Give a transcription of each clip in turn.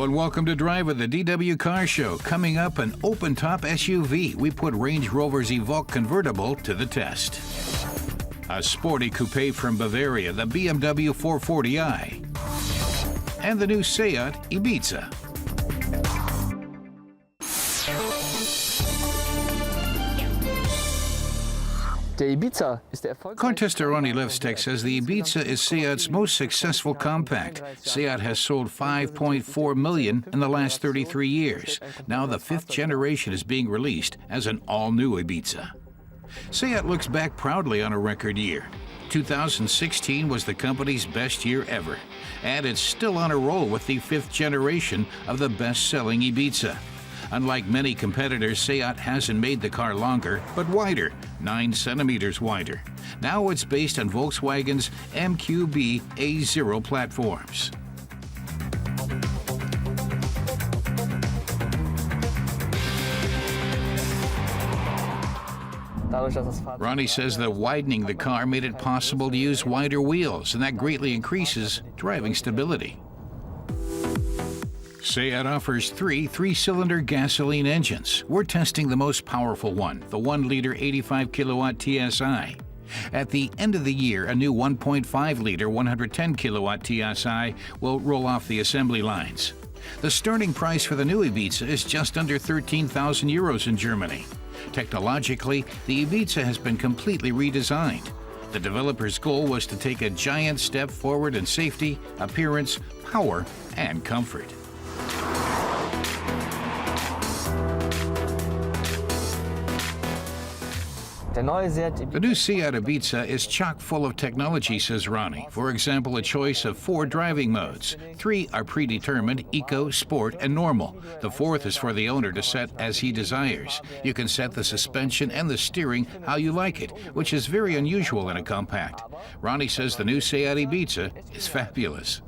and welcome to Drive with the DW Car Show. Coming up, an open-top SUV. We put Range Rover's Evoque convertible to the test. A sporty coupe from Bavaria, the BMW 440i. And the new SEAT Ibiza. Car tester Ronnie Levstek says the Ibiza is SEAT's most successful compact. SEAT has sold 5.4 million in the last 33 years. Now the fifth generation is being released as an all-new Ibiza. SEAT looks back proudly on a record year. 2016 was the company's best year ever, and it's still on a roll with the fifth generation of the best-selling Ibiza. Unlike many competitors, SEAT hasn't made the car longer, but wider, 9 centimeters wider. Now it's based on Volkswagen's MQB A0 platforms. Ronnie says that widening the car made it possible to use wider wheels, and that greatly increases driving stability. SEAT offers three-cylinder gasoline engines. We're testing the most powerful one, the 1-liter 85-kilowatt TSI. At the end of the year, a new 1.5-liter 110-kilowatt TSI will roll off the assembly lines. The starting price for the new Ibiza is just under 13,000 euros in Germany. Technologically, the Ibiza has been completely redesigned. The developer's goal was to take a giant step forward in safety, appearance, power, and comfort. The new SEAT Ibiza is chock full of technology, says Ronnie. For example, a choice of 4 driving modes. 3 are predetermined: Eco, Sport, and Normal. The 4th is for the owner to set as he desires. You can set the suspension and the steering how you like it, which is very unusual in a compact. Ronnie says the new SEAT Ibiza is fabulous.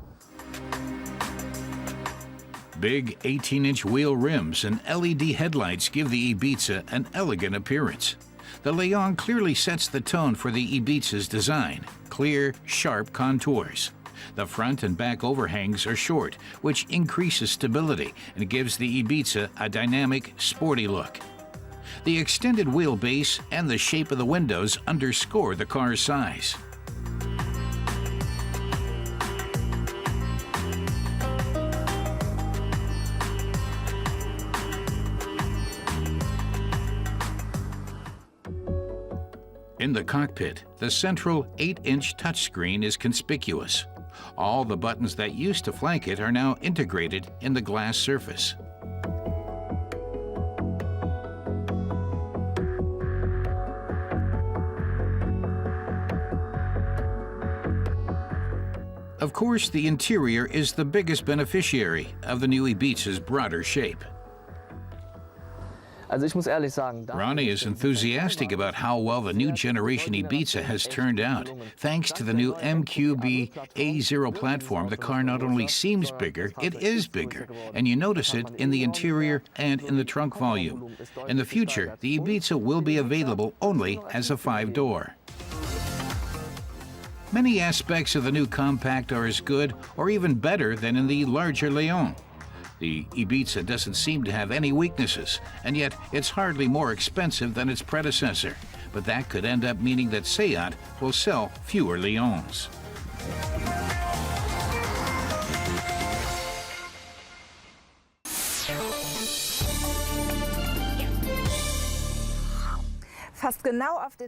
Big 18-inch wheel rims and LED headlights give the Ibiza an elegant appearance. The Leon clearly sets the tone for the Ibiza's design: clear, sharp contours. The front and back overhangs are short, which increases stability and gives the Ibiza a dynamic, sporty look. The extended wheelbase and the shape of the windows underscore the car's size. In the cockpit, the central 8-inch touchscreen is conspicuous. All the buttons that used to flank it are now integrated in the glass surface. Of course, the interior is the biggest beneficiary of the new Ibiza's broader shape. Ronnie is enthusiastic about how well the new generation Ibiza has turned out. Thanks to the new MQB A0 platform, the car not only seems bigger, it is bigger, and you notice it in the interior and in the trunk volume. In the future, the Ibiza will be available only as a 5-door. Many aspects of the new compact are as good or even better than in the larger Leon. The Ibiza doesn't seem to have any weaknesses, and yet it's hardly more expensive than its predecessor. But that could end up meaning that SEAT will sell fewer Leons.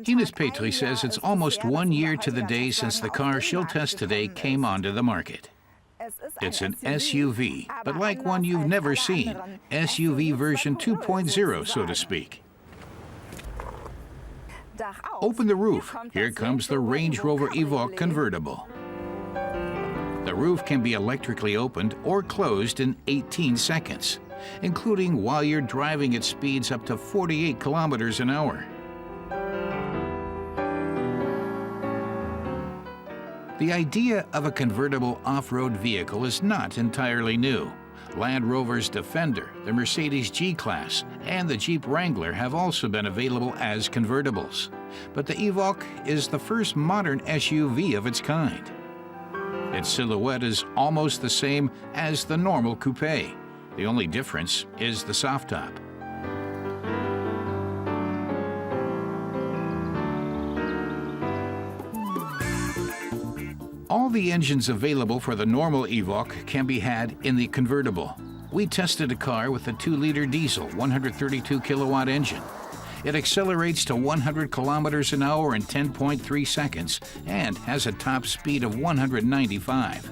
Ines Petri says it's almost 1 year to the day since the car she'll test today came onto the market. It's an SUV, but like one you've never seen, SUV version 2.0, so to speak. Open the roof. Here comes the Range Rover Evoque convertible. The roof can be electrically opened or closed in 18 seconds, including while you're driving at speeds up to 48 kilometers an hour. The idea of a convertible off-road vehicle is not entirely new. Land Rover's Defender, the Mercedes G-Class, and the Jeep Wrangler have also been available as convertibles. But the Evoque is the first modern SUV of its kind. Its silhouette is almost the same as the normal coupe, The only difference is the soft top. All the engines available for the normal Evoque can be had in the convertible. We tested a car with a 2-liter diesel, 132 kilowatt engine. It accelerates to 100 kilometers an hour in 10.3 seconds and has a top speed of 195.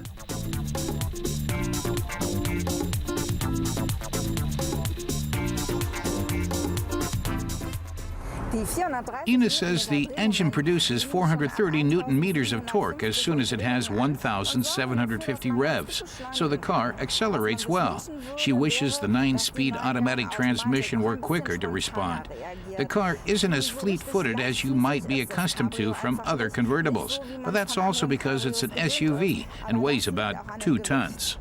Ines says the engine produces 430 Newton-meters of torque as soon as it has 1,750 revs, so the car accelerates well. She wishes the 9-speed automatic transmission were quicker to respond. The car isn't as fleet-footed as you might be accustomed to from other convertibles, but that's also because it's an SUV and weighs about 2 tons.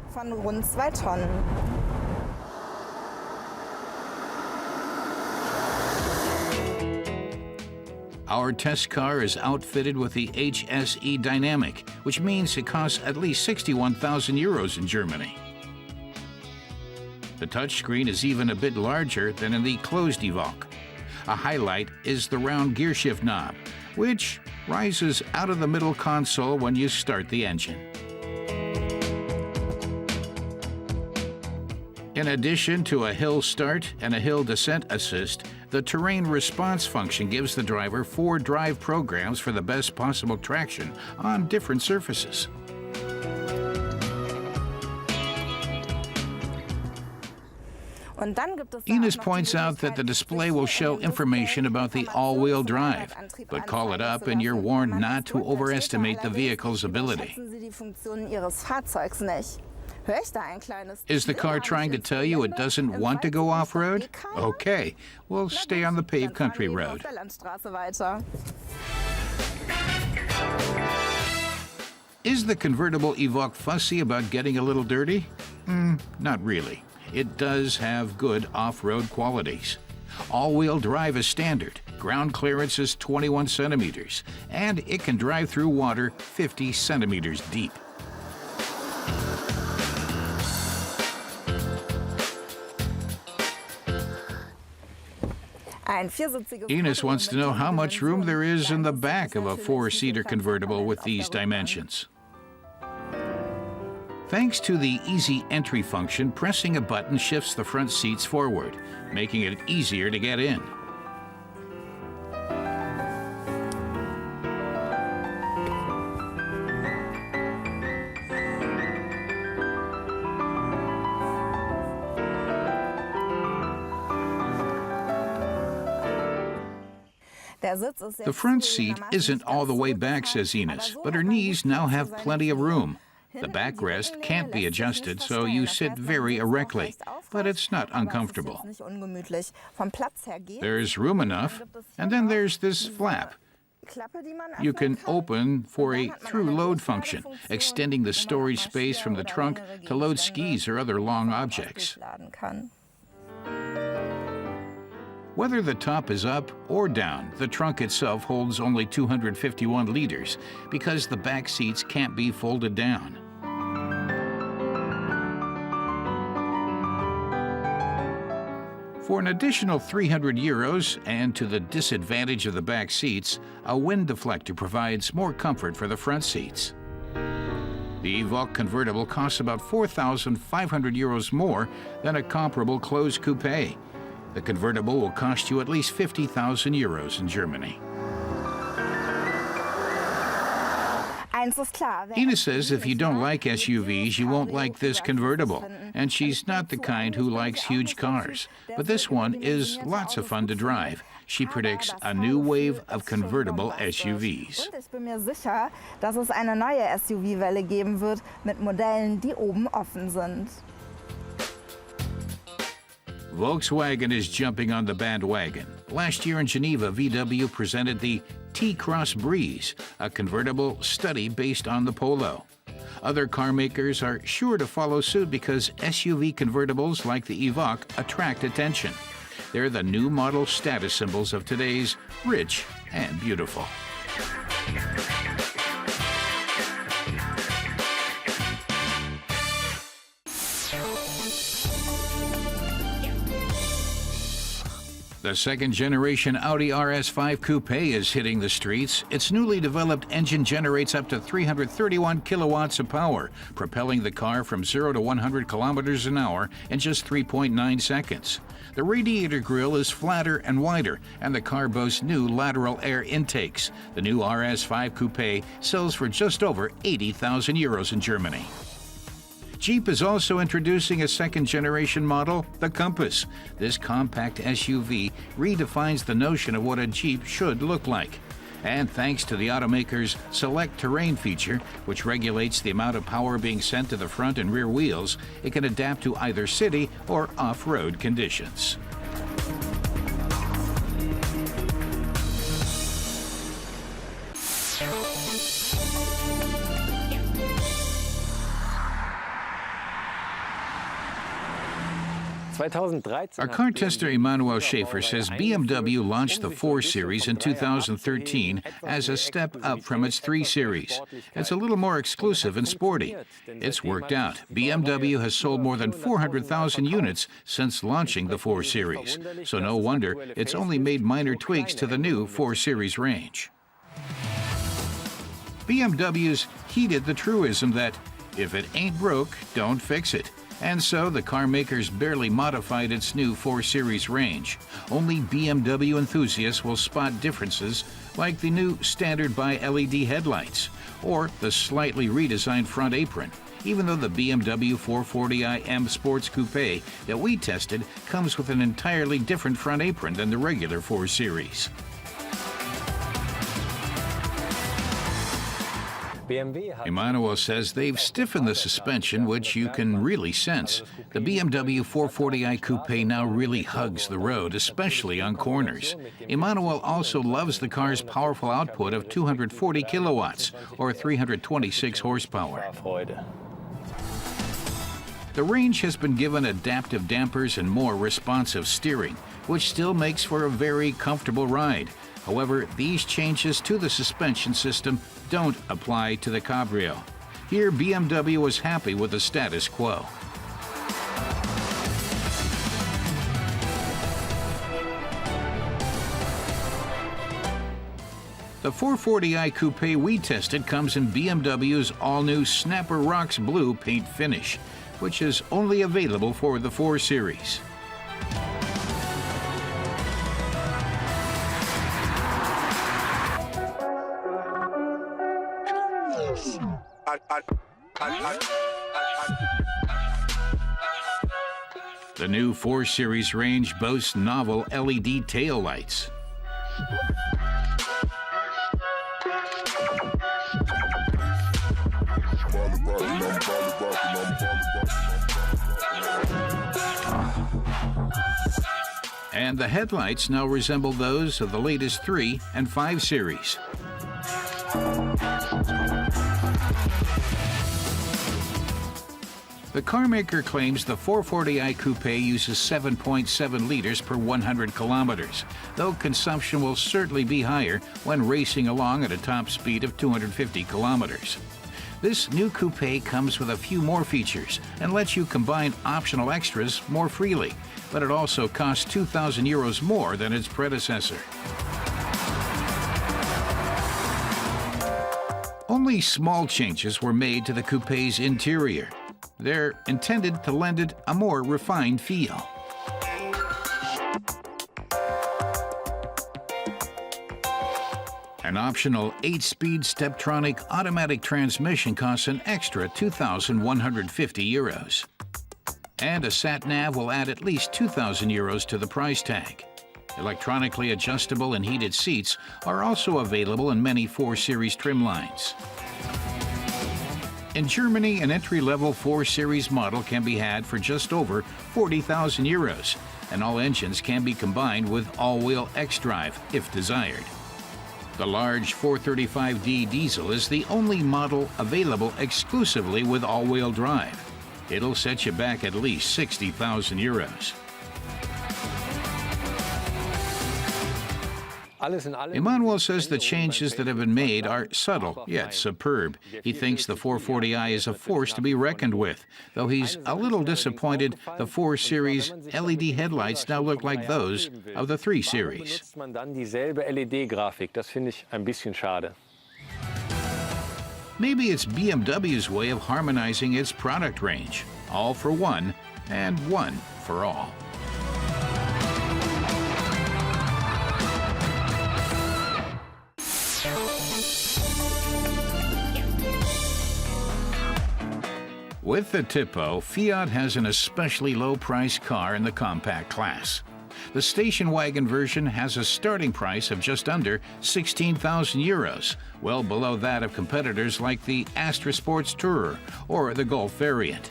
Our test car is outfitted with the HSE Dynamic, which means it costs at least 61,000 euros in Germany. The touchscreen is even a bit larger than in the closed Evoque. A highlight is the round gearshift knob, which rises out of the middle console when you start the engine. In addition to a hill start and a hill descent assist, the terrain response function gives the driver 4 drive programs for the best possible traction on different surfaces. Ines points out that the display will show information about the all-wheel drive, but call it up and you're warned not to overestimate the vehicle's ability. Is the car trying to tell you it doesn't want to go off-road? Okay, we'll stay on the paved country road. Is the convertible Evoque fussy about getting a little dirty? Not really. It does have good off-road qualities. All-wheel drive is standard, ground clearance is 21 centimeters, and it can drive through water 50 centimeters deep. Ines wants to know how much room there is in the back of a 4-seater convertible with these dimensions. Thanks to the easy entry function, pressing a button shifts the front seats forward, making it easier to get in. The front seat isn't all the way back, says Ines, but her knees now have plenty of room. The backrest can't be adjusted, so you sit very erectly, but it's not uncomfortable. There's room enough, and then there's this flap. You can open for a through-load function, extending the storage space from the trunk to load skis or other long objects. Whether the top is up or down, the trunk itself holds only 251 liters because the back seats can't be folded down. For an additional 300 euros, and to the disadvantage of the back seats, a wind deflector provides more comfort for the front seats. The Evoque convertible costs about 4,500 euros more than a comparable closed coupe. The convertible will cost you at least 50,000 euros in Germany. Ines says if you don't like SUVs, you won't like this convertible. And she's not the kind who likes huge cars. But this one is lots of fun to drive. She predicts a new wave of convertible SUVs. Volkswagen is jumping on the bandwagon. Last year in Geneva, VW presented the T-Cross Breeze, a convertible study based on the Polo. Other car makers are sure to follow suit because SUV convertibles like the Evoque attract attention. They're the new model status symbols of today's rich and beautiful. The second-generation Audi RS5 Coupe A is hitting the streets. Its newly developed engine generates up to 331 kilowatts of power, propelling the car from 0 to 100 kilometers an hour in just 3.9 seconds. The radiator grille is flatter and wider, and the car boasts new lateral air intakes. The new RS5 Coupe sells for just over 80,000 euros in Germany. Jeep is also introducing a second-generation model, the Compass. This compact SUV redefines the notion of what a Jeep should look like. And thanks to the automaker's Select Terrain feature, which regulates the amount of power being sent to the front and rear wheels, it can adapt to either city or off-road conditions. Our car tester Emmanuel Schaefer says BMW launched the 4 Series in 2013 as a step up from its 3 Series. It's a little more exclusive and sporty. It's worked out. BMW has sold more than 400,000 units since launching the 4 Series. So no wonder it's only made minor tweaks to the new 4 Series range. BMW's heeded the truism that if it ain't broke, don't fix it. And so the car makers barely modified its new 4 Series range. Only BMW enthusiasts will spot differences like the new standard bi-LED headlights or the slightly redesigned front apron, even though the BMW 440i M Sports Coupe that we tested comes with an entirely different front apron than the regular 4 Series. Emmanuel says they've stiffened the suspension, which you can really sense. The BMW 440i Coupe now really hugs the road, especially on corners. Emmanuel also loves the car's powerful output of 240 kilowatts, or 326 horsepower. The range has been given adaptive dampers and more responsive steering, which still makes for a very comfortable ride. However, these changes to the suspension system don't apply to the Cabrio. Here, BMW was happy with the status quo. The 440i Coupe we tested comes in BMW's all-new Snapper Rocks Blue paint finish, which is only available for the 4 Series. The new 4 Series range boasts novel LED taillights. And the headlights now resemble those of the latest 3 and 5 Series. The carmaker claims the 440i Coupe uses 7.7 liters per 100 kilometers, though consumption will certainly be higher when racing along at a top speed of 250 kilometers. This new coupe comes with a few more features and lets you combine optional extras more freely, but it also costs 2,000 euros more than its predecessor. Only small changes were made to the coupe's interior. They're intended to lend it a more refined feel. An optional 8-speed Steptronic automatic transmission costs an extra 2,150 euros. And a sat-nav will add at least 2,000 euros to the price tag. Electronically adjustable and heated seats are also available in many 4 Series trim lines. In Germany, an entry-level 4 Series model can be had for just over 40,000 euros, and all engines can be combined with all-wheel xDrive if desired. The large 435D diesel is the only model available exclusively with all-wheel drive. It'll set you back at least 60,000 euros. Emmanuel says the changes that have been made are subtle, yet superb. He thinks the 440i is a force to be reckoned with, though he's a little disappointed the 4 Series LED headlights now look like those of the 3 Series. Maybe it's BMW's way of harmonizing its product range. All for one, and one for all. With the Tipo, Fiat has an especially low-priced car in the compact class. The station wagon version has a starting price of just under 16,000 euros, well below that of competitors like the Astra Sports Tourer or the Golf variant.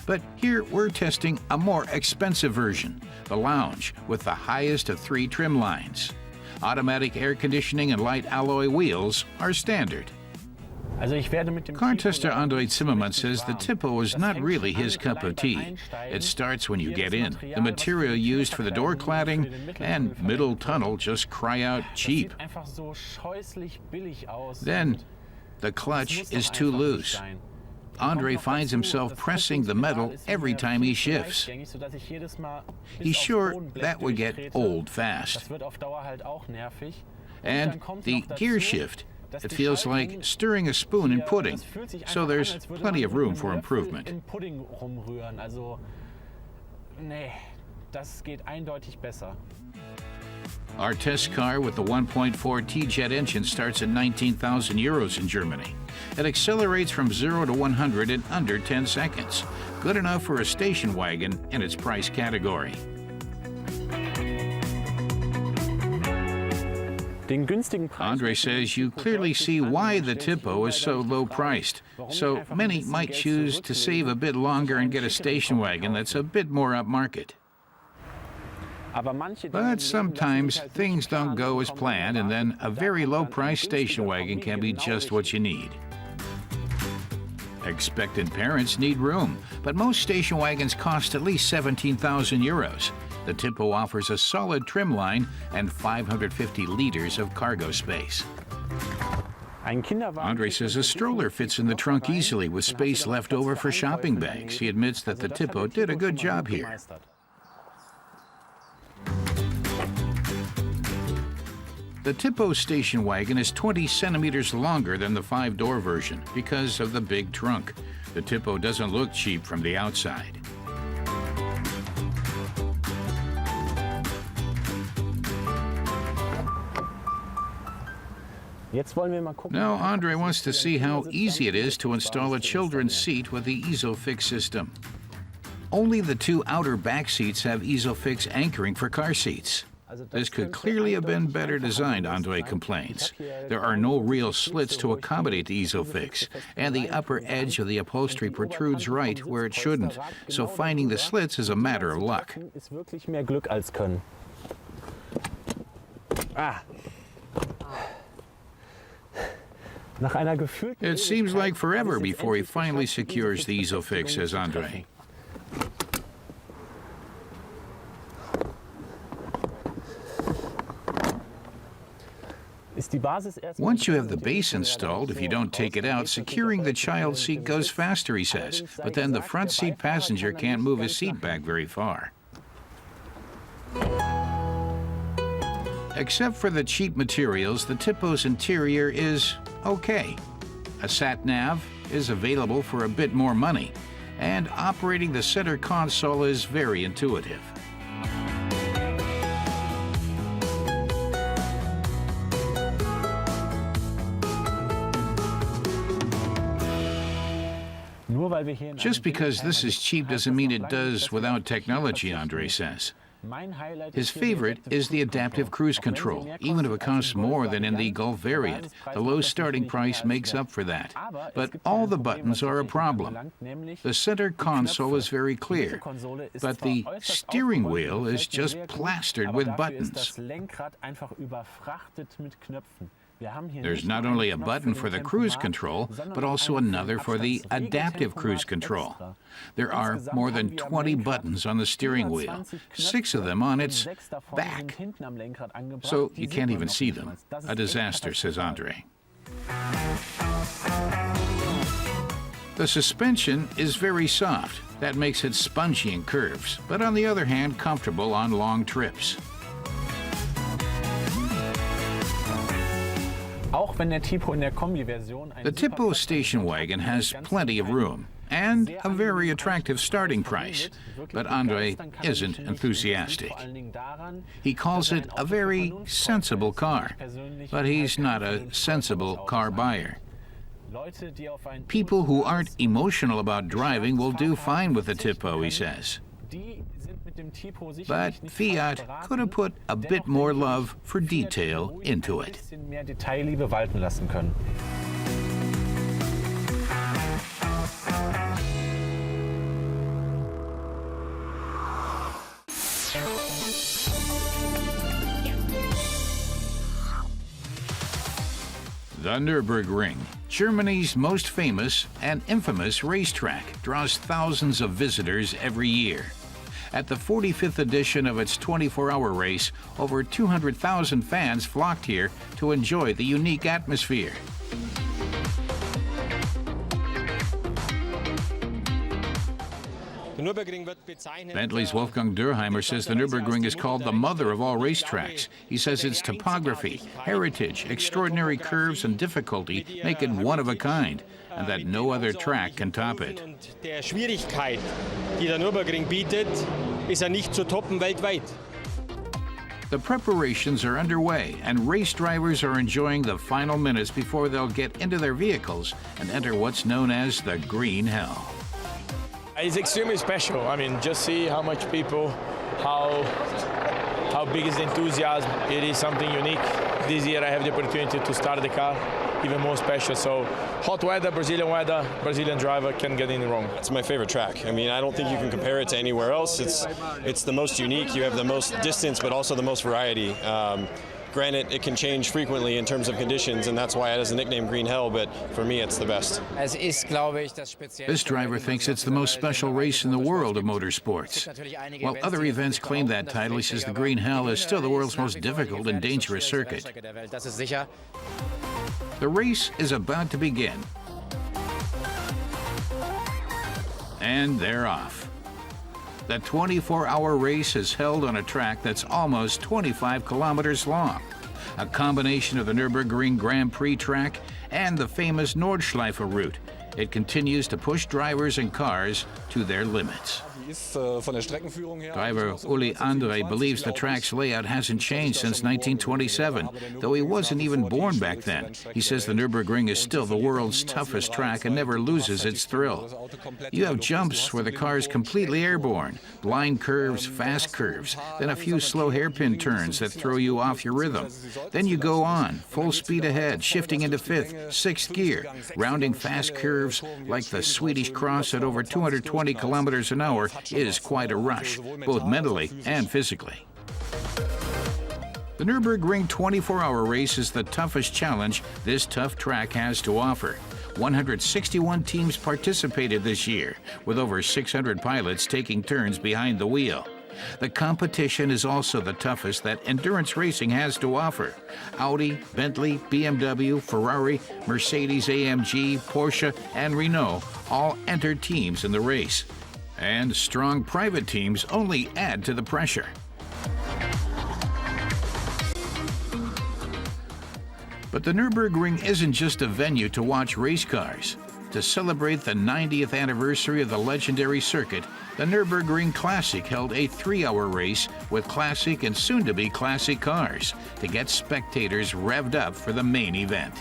But here we're testing a more expensive version, the Lounge, with the highest of 3 trim lines. Automatic air conditioning and light alloy wheels are standard. Car tester Andre Zimmermann says the Tipo is not really his cup of tea. It starts when you get in. The material used for the door cladding and middle tunnel just cry out cheap. Then, the clutch is too loose. Andre finds himself pressing the metal every time he shifts. He's sure that would get old fast. And the gear shift. It feels like stirring a spoon in pudding, so there's plenty of room for improvement. Our test car with the 1.4 T-Jet engine starts at 19,000 euros in Germany. It accelerates from 0 to 100 in under 10 seconds. Good enough for a station wagon in its price category. Andre says you clearly see why the Tipo is so low-priced. So many might choose to save a bit longer and get a station wagon that's a bit more upmarket. But sometimes things don't go as planned, and then a very low-priced station wagon can be just what you need. Expectant parents need room, but most station wagons cost at least 17,000 euros. The Tipo offers a solid trim line and 550 liters of cargo space. Andre says a stroller fits in the trunk easily with space left over for shopping bags. He admits that the Tipo did a good job here. The Tipo station wagon is 20 centimeters longer than the 5-door version because of the big trunk. The Tipo doesn't look cheap from the outside. Now Andre wants to see how easy it is to install a children's seat with the ISOFIX system. Only the 2 outer back seats have ISOFIX anchoring for car seats. This could clearly have been better designed, Andre complains. There are no real slits to accommodate the ISOFIX, and the upper edge of the upholstery protrudes right where it shouldn't, so finding the slits is a matter of luck. It seems like forever before he finally secures the ISOFIX, says Andre. Once you have the base installed, if you don't take it out, securing the child seat goes faster, he says. But then the front seat passenger can't move his seat back very far. Except for the cheap materials, the Tipo's interior is okay. A sat-nav is available for a bit more money, and operating the center console is very intuitive. Just because this is cheap doesn't mean it does without technology, Andre says. His favorite is the adaptive cruise control, even if it costs more than in the Golf variant. The low starting price makes up for that. But all the buttons are a problem. The center console is very clear, but the steering wheel is just plastered with buttons. There's not only a button for the cruise control, but also another for the adaptive cruise control. There are more than 20 buttons on the steering wheel, 6 of them on its back. So you can't even see them. A disaster, says Andre. The suspension is very soft. That makes it spongy in curves, but on the other hand, comfortable on long trips. The Tipo station wagon has plenty of room and a very attractive starting price, but Andre isn't enthusiastic. He calls it a very sensible car, but he's not a sensible car buyer. People who aren't emotional about driving will do fine with the Tipo, he says. But Fiat could have put a bit more love for detail into it. The Nurburgring, Germany's most famous and infamous racetrack, draws thousands of visitors every year. At the 45th edition of its 24-hour race, over 200,000 fans flocked here to enjoy the unique atmosphere. Bentley's Wolfgang Durheimer says the Nürburgring is called the mother of all racetracks. He says its topography, heritage, extraordinary curves, and difficulty make it one of a kind, and that no other track can top it. Der Schwierigkeit, die der Nürburgring bietet, ist nicht zu toppen weltweit. The preparations are underway, and race drivers are enjoying the final minutes before they'll get into their vehicles and enter what's known as the Green Hell. It's extremely special. I mean, just see how much people, how big is the enthusiasm. It is something unique. This year I have the opportunity to start the car, even more special. So hot weather, Brazilian driver can't get any wrong. It's my favorite track. I mean, I don't think you can compare it to anywhere else. It's the most unique. You have the most distance, but also the most variety. Granted, it can change frequently in terms of conditions, and that's why it has the nickname Green Hell, but for me, it's the best. This driver thinks it's the most special race in the world of motorsports. While other events claim that title, he says the Green Hell is still the world's most difficult and dangerous circuit. The race is about to begin. And they're off. The 24-hour race is held on a track that's almost 25 kilometers long, a combination of the Nürburgring Grand Prix track and the famous Nordschleife route. It continues to push drivers and cars to their limits. Driver Uli Andre believes the track's layout hasn't changed since 1927, though he wasn't even born back then. He says the Nürburgring is still the world's toughest track and never loses its thrill. You have jumps where the car is completely airborne, blind curves, fast curves, then a few slow hairpin turns that throw you off your rhythm. Then you go on, full speed ahead, shifting into fifth, sixth gear, rounding fast curves like the Swedish Cross at over 220 kilometers an hour is quite a rush, both mentally and physically. The Nürburgring 24-hour race is the toughest challenge this tough track has to offer. 161 teams participated this year, with over 600 pilots taking turns behind the wheel. The competition is also the toughest that endurance racing has to offer. Audi, Bentley, BMW, Ferrari, Mercedes-AMG, Porsche, and Renault all enter teams in the race. And strong private teams only add to the pressure. But the Nürburgring isn't just a venue to watch race cars. To celebrate the 90th anniversary of the legendary circuit, the Nürburgring Classic held a 3-hour race with classic and soon-to-be classic cars to get spectators revved up for the main event.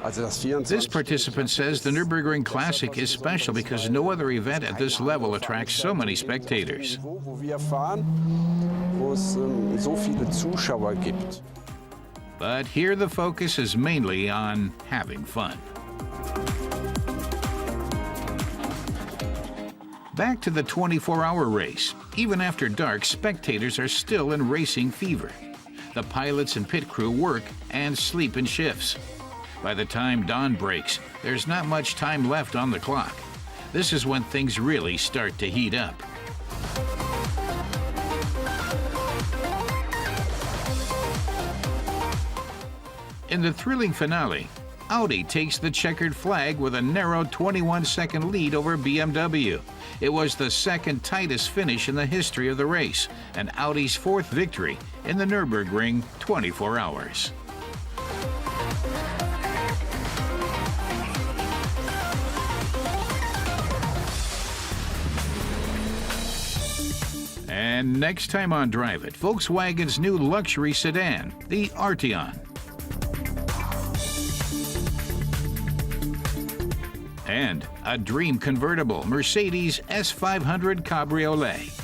This participant says the Nürburgring Classic is special because no other event at this level attracts so many spectators. But here the focus is mainly on having fun. Back to the 24-hour race. Even after dark, spectators are still in racing fever. The pilots and pit crew work and sleep in shifts. By the time dawn breaks, there's not much time left on the clock. This is when things really start to heat up. In the thrilling finale, Audi takes the checkered flag with a narrow 21-second lead over BMW. It was the second tightest finish in the history of the race, and Audi's fourth victory in the Nurburgring 24 hours. And next time on Drive It, Volkswagen's new luxury sedan, the Arteon. And a dream convertible, Mercedes S500 Cabriolet.